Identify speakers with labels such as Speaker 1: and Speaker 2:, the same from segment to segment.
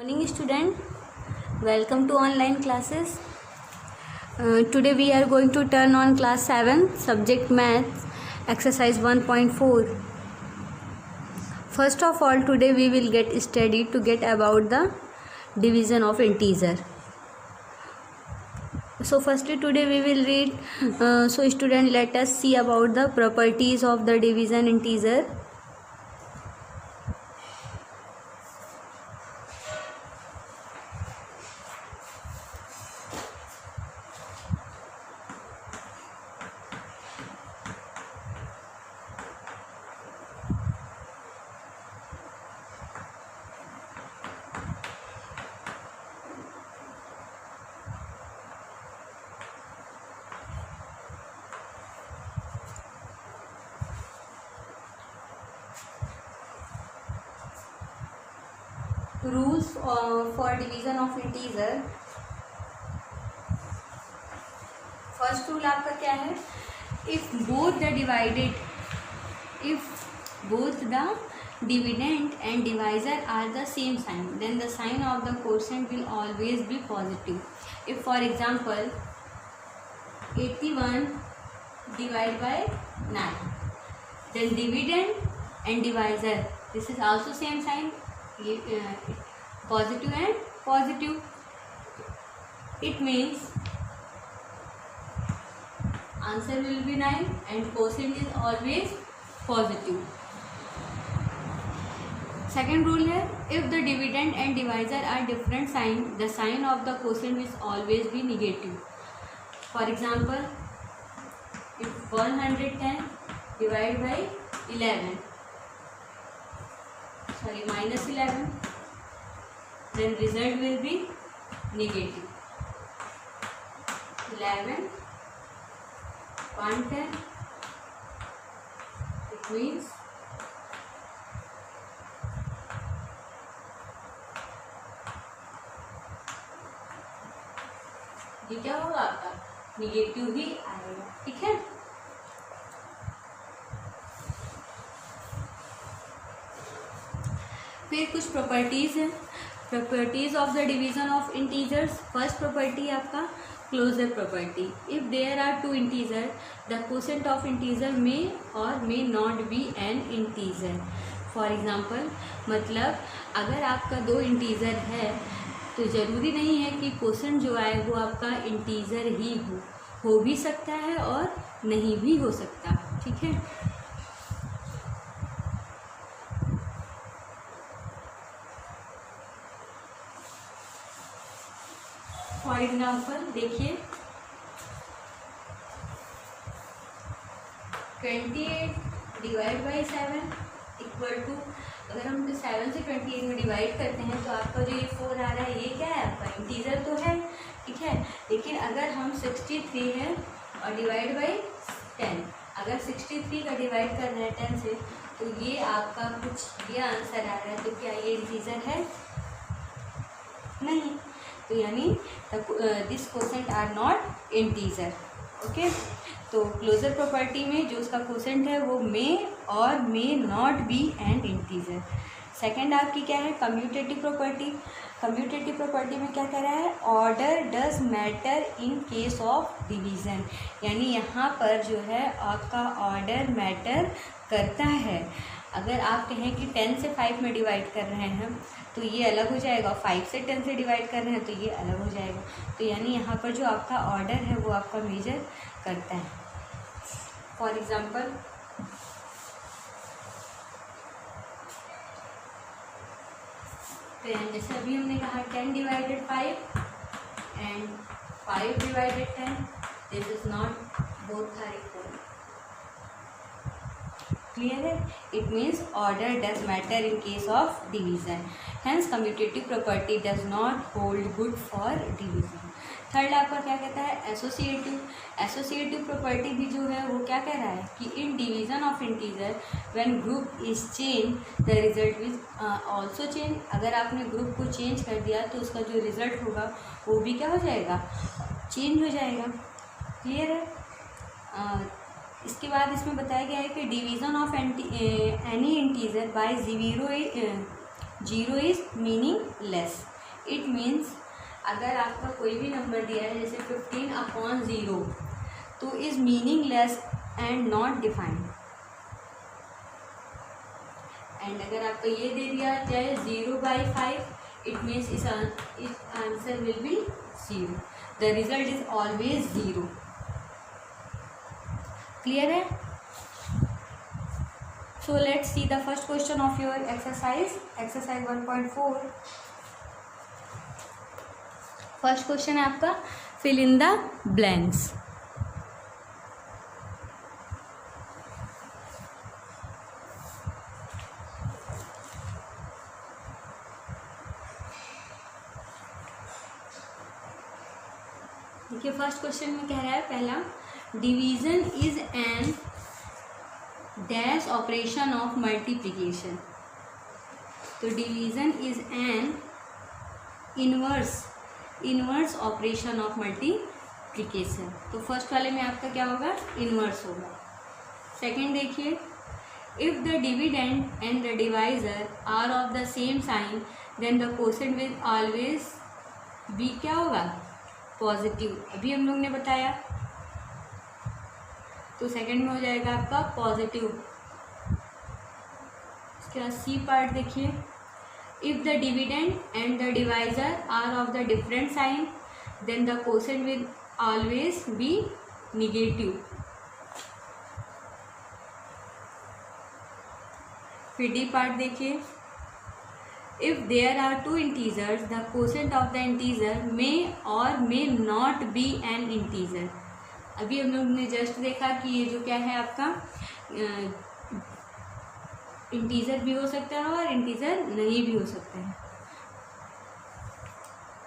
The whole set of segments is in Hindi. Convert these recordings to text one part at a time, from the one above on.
Speaker 1: Morning student, welcome to online classes. Today we are going to turn on class 7 subject maths exercise 1.4. First of all, today we will get study to get about the division of integer. So firstly today we will read, so student, let us see about the properties of the division integer. Rules for division of integer. First rule आपका क्या है? if both the dividend and divisor are the same sign, then the sign of the quotient will always be positive. If for example 81 divided by 9, then dividend and divisor, this is also same sign, positive and positive. It means answer will be 9 and quotient is always positive. Second rule है, if the dividend and divisor are different sign, the sign of the quotient will always be negative. For example, if 110 divided by 11, minus 11, then result will be negative. 11 110, it means ये क्या होगा आपका निगेटिव ही आएगा. ठीक है. फिर कुछ प्रॉपर्टीज है. Properties of the division of integers. First property आपका closure property. If there are two integer, the quotient of integer may और may not be an integer. For example, मतलब अगर आपका दो इंटीजर है तो ज़रूरी नहीं है कि क्वोशेंट जो आए वो आपका इंटीजर ही हो भी सकता है और नहीं भी हो सकता. ठीक है. फॉर एग्जाम्पल देखिए, 28 डिवाइड बाई 7 इक्वल टू, अगर हम 7 से 28 में डिवाइड करते हैं तो आपका जो ये 4 आ रहा है ये क्या है? आपका इंटीजर तो है. ठीक है. लेकिन अगर हम 63 है और डिवाइड बाई 10, अगर 63 का डिवाइड कर रहे हैं 10 से, तो ये आपका कुछ ये आंसर आ रहा है. तो क्या ये इंटीजर है? नहीं. तो यानी this quotient are not integer. Okay. तो क्लोजर प्रॉपर्टी में जो उसका क्वोशेंट है वो मे और may not be an integer. Second आपकी क्या है? Commutative property. कम्यूटेटिव प्रॉपर्टी में क्या कह रहा है? Order does matter in case of division. यानी यहाँ पर जो है आपका ऑर्डर मैटर करता है. अगर आप कहें कि 10 से 5 में डिवाइड कर रहे हैं तो ये अलग हो जाएगा, 5 से 10 से डिवाइड कर रहे हैं तो ये अलग हो जाएगा. तो यानी यहाँ पर जो आपका ऑर्डर है वो आपका मेजर करता है. फॉर एग्जांपल, जैसे अभी हमने कहा 10 divided 5 and 5 divided 10, this is not both are equal. Clear है. It means order does matter in case of division. Hence commutative property does not hold good for division. Third आपका क्या कहता है? एसोसिएटिव. एसोसिएटिव प्रॉपर्टी भी जो है वो क्या कह रहा है कि in division of integer when group is change the result with also change. अगर आपने ग्रुप को चेंज कर दिया तो उसका जो रिजल्ट होगा वो भी क्या हो जाएगा? चेंज हो जाएगा. क्लियर है. इसके बाद इसमें बताया गया है कि division of any integer by zero is meaningless. It means अगर आपका कोई भी नंबर दिया है जैसे 15/0 तो is meaningless and not defined. And अगर आपको ये दे दिया जाए 0/5 इट मीन्स इस answer will be 0, the result is always 0। Clear है? So let's see the first question of your exercise 1.4। First question है आपका फिल इन द ब्लैंक्स। देखिए फर्स्ट क्वेश्चन में कह रहा है पहला, division is an dash operation of multiplication. तो division is an inverse operation of multiplication. तो फर्स्ट वाले में आपका क्या होगा, इनवर्स होगा। सेकंड देखिए, if the dividend and the divisor are of the same sign then the quotient will always be क्या होगा, पॉजिटिव। अभी हम लोग ने बताया, तो सेकंड में हो जाएगा आपका पॉजिटिव। इसके बाद सी पार्ट देखिए, if the dividend and the divisor are of the different sign then the quotient will always be negative. फिर डी पार्ट देखिए, if there are two integers the quotient of the integer may और may not be an integer. अभी हम लोग ने जस्ट देखा कि ये जो क्या है आपका इंटीजर भी हो सकता है और इंटीजर नहीं भी हो सकता है।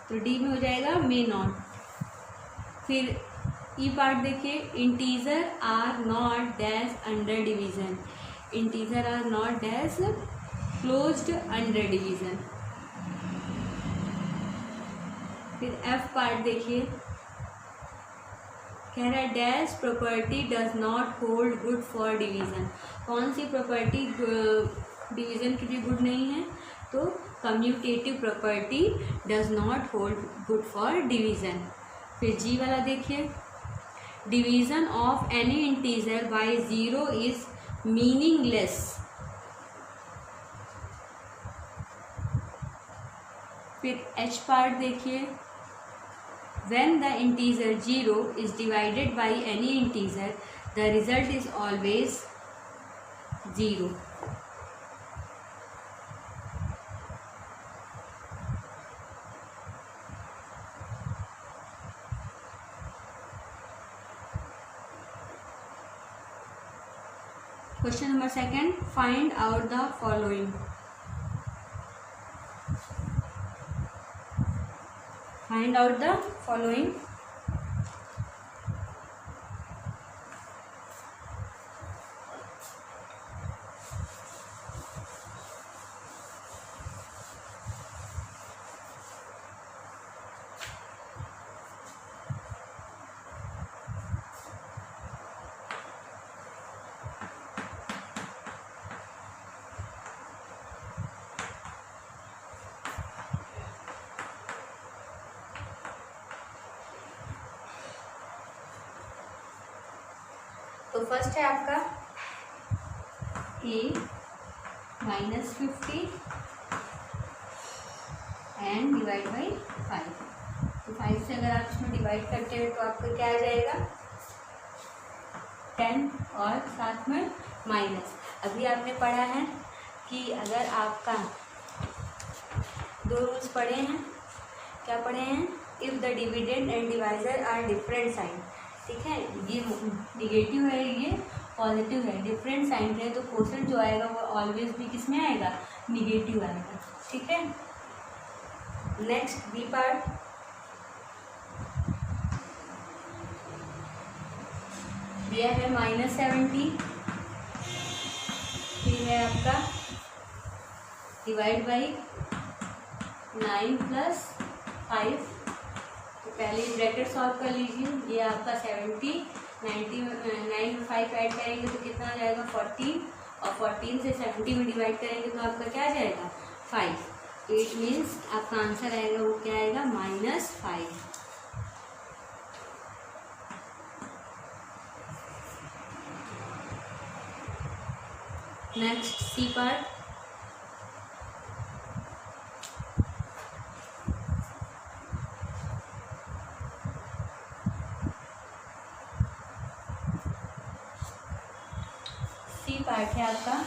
Speaker 1: तो डी में हो जाएगा मे नॉट। फिर ई पार्ट देखिए, integer are not dash under division, integer are not dash closed under division. फिर एफ पार्ट देखिए, कह रहा है dash property does not hold good for division. कौन सी प्रॉपर्टी डिवीजन के लिए गुड नहीं है, तो commutative property does not hold good for division. फिर जी वाला देखिए, division of any integer by 0 is meaningless. फिर एच पार्ट देखिए, when the integer 0 is divided by any integer the result is always 0। Question number second, find out the following. Find out the following। तो फर्स्ट है आपका a -50 एंड डिवाइड बाई 5। तो 5 से अगर आप इसमें डिवाइड करते हैं तो आपका क्या आ जाएगा 10 और साथ में माइनस। अभी आपने पढ़ा है कि अगर आपका 2 रूल्स पढ़े हैं, क्या पढ़े हैं, if the dividend and divisor are different sign. ठीक है, ये निगेटिव है, ये पॉजिटिव है, डिफरेंट साइन है, तो कोसेंट जो आएगा वो ऑलवेज भी किस में आएगा, निगेटिव आएगा। ठीक है, नेक्स्ट बी पार्ट, दिया है -70, फिर है आपका डिवाइड बाई 9 + 5। तो पहले ब्रैकेट सॉल्व कर लीजिए, ये आपका 70, 90 9 में 5 ऐड करेंगे तो कितना आ जाएगा 14, और 14 से 70 में डिवाइड करेंगे तो आपका क्या आ जाएगा 5। 8 मीन्स आपका आंसर आएगा वो क्या आएगा -5। Next C part. C part है आपका।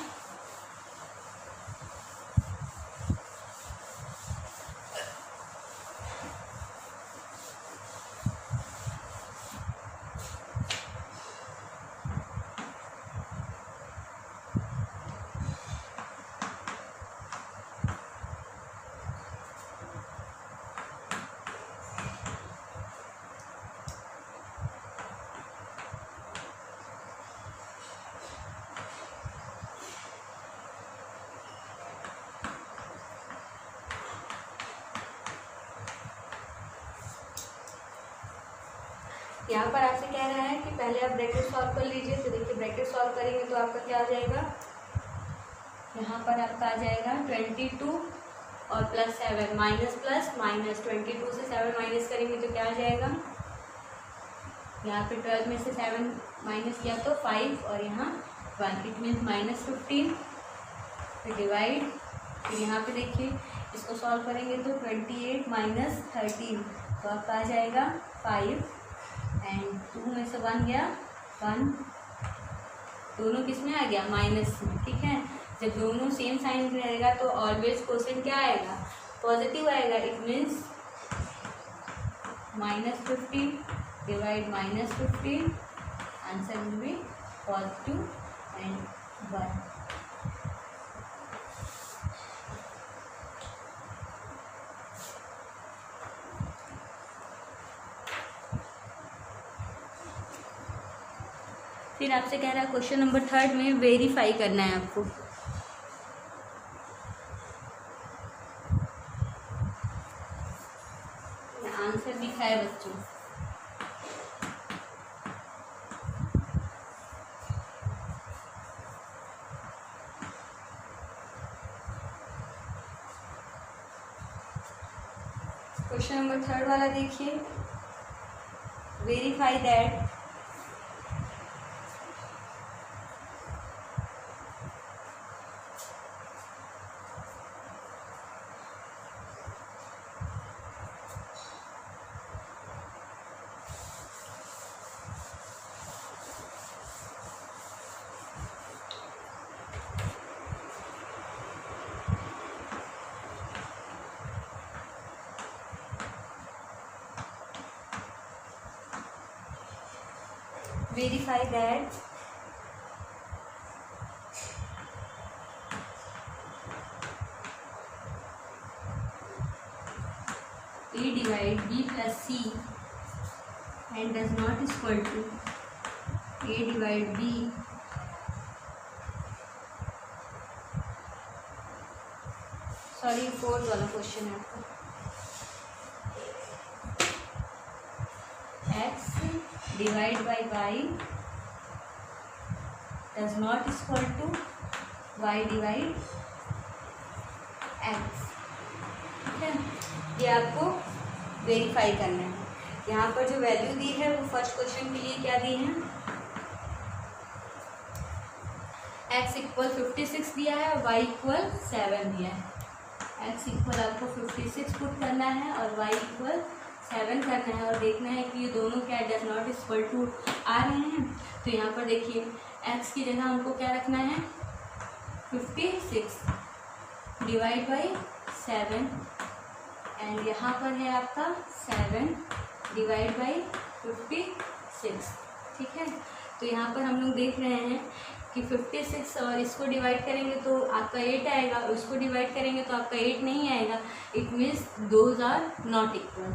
Speaker 1: यहाँ पर आपसे कह रहा है कि पहले आप ब्रैकेट सॉल्व कर लीजिए। तो देखिए ब्रैकेट सॉल्व करेंगे तो आपका क्या आ जाएगा, यहाँ पर आपका आ जाएगा 22 और +7 माइनस प्लस माइनस 22 से 7 माइनस करेंगे तो क्या आ जाएगा, यहाँ पे 12 में से 7 माइनस किया तो 5 और यहाँ 1, इट मीन्स -15। फिर डिवाइड, फिर यहाँ पे देखिए इसको सॉल्व करेंगे तो 28 माइनस 13 तो आपका आ जाएगा 5 एंड 2 में से 1 गया 1, दोनों किस में आ गया माइनस में। ठीक है, जब दोनों सेम साइन रहेगा तो ऑलवेज क्वोशिएंट क्या आएगा, पॉजिटिव आएगा। It means -15 divide -15, answer will B positive and 1। फिर आपसे कह रहा है क्वेश्चन नंबर 3 में वेरीफाई करना है आपको। आंसर लिखा है बच्चों, क्वेश्चन नंबर 3 वाला देखिए, verify that verify that A divide B plus C and does not equal to A divide B sorry 4th वाला क्वेश्चन है आपका। X divide by y does not equal to y divide x। ठीक है, ये आपको वेरीफाई करना है। यहाँ पर जो वैल्यू दी है वो फर्स्ट क्वेश्चन के लिए क्या दी है, x इक्वल 56 दिया है और y इक्वल 7 दिया है। x इक्वल आपको 56 पुट करना है और y इक्वल 7 करना है और देखना है कि ये दोनों क्या डज नॉट इक्वल टू आ रहे हैं। तो यहाँ पर देखिए x की जगह हमको क्या रखना है 56 डिवाइड बाई 7 एंड यहाँ पर है आपका 7 डिवाइड बाई 56। ठीक है, तो यहाँ पर हम लोग देख रहे हैं कि 56 और इसको डिवाइड करेंगे तो आपका 8 आएगा और इसको डिवाइड करेंगे तो आपका 8 नहीं आएगा। It means those are not equal.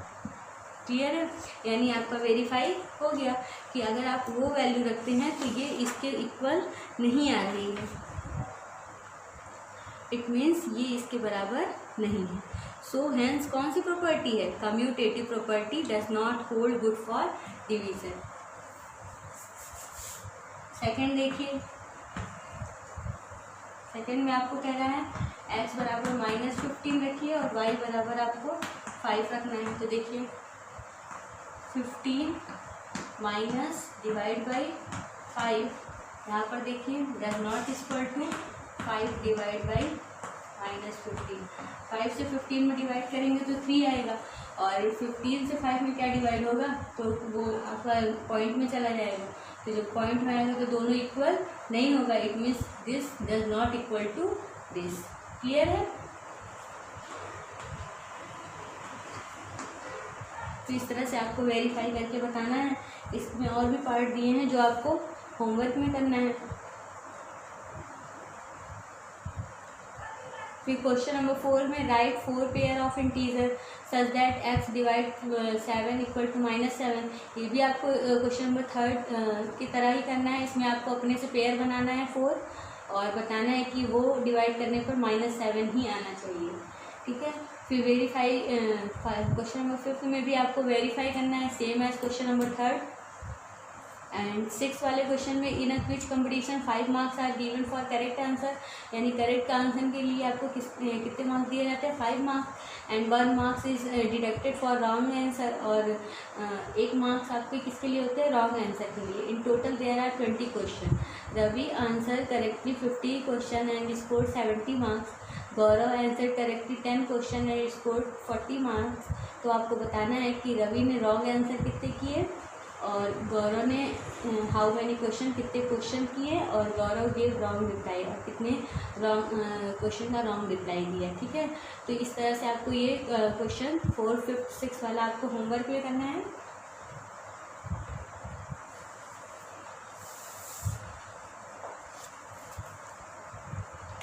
Speaker 1: Clear है, यानी आपका वेरीफाई हो गया कि अगर आप वो वैल्यू रखते हैं तो ये इसके इक्वल नहीं आ रही है। इट मीन्स ये इसके बराबर नहीं है। सो हेंस कौन सी प्रॉपर्टी है, commutative property does not hold good for division. Second देखिए, सेकंड में आपको कह रहा है x बराबर -15 रखिए और y बराबर आपको 5 रखना है। तो देखिए 15 माइनस डिवाइड बाई 5, यहाँ पर देखिए does not equal to 5 divide by -15। 5 से 15 में डिवाइड करेंगे तो 3 आएगा, और 15 से 5 में क्या डिवाइड होगा, तो वो आपका पॉइंट में चला जाएगा। तो जब पॉइंट में आएगा तो दोनों इक्वल नहीं होगा, it means this does not equal to this. Clear है? तो इस तरह से आपको वेरीफाई करके बताना है। इसमें और भी पार्ट दिए हैं जो आपको होमवर्क में करना है। फिर क्वेश्चन नंबर 4 में write 4 pair of integer such that x divide 7 equal to -7। ये भी आपको क्वेश्चन नंबर 3 की तरह ही करना है। इसमें आपको अपने से पेयर बनाना है 4 और बताना है कि वो डिवाइड करने पर -7 ही आना चाहिए। ठीक है। फिर वेरीफाई क्वेश्चन नंबर 5 में भी आपको वेरीफाई करना है, same as question number 3। And 6 वाले क्वेश्चन में in a quiz competition 5 marks are given for correct answer, यानी करेक्ट आंसर के लिए आपको कितने मार्क्स दिए जाते हैं, 5 मार्क्स। And 1 marks is deducted for wrong answer, और 1 मार्क्स आपके किसके लिए होते हैं, रॉन्ग आंसर के लिए। In total there are 20 question. Ravi answer correctly 50 question and score 70 marks. Gaurav answer correctly 10 question and score 40 marks. तो आपको बताना है कि रवि ने रॉन्ग आंसर कितने किए और गौरव ने हाउ मैनी क्वेश्चन, कितने क्वेश्चन किए, और गौरव गेव रॉन्ग रिप्लाई, और कितने रॉन्ग क्वेश्चन का रॉन्ग रिप्लाई दिया। ठीक है। तो इस तरह से आपको ये क्वेश्चन 4, 5, 6 वाला आपको होमवर्क में करना है।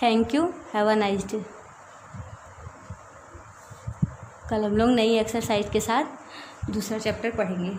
Speaker 1: Thank you, have a nice day. कल हम लोग नई एक्सरसाइज के साथ दूसरा चैप्टर पढ़ेंगे।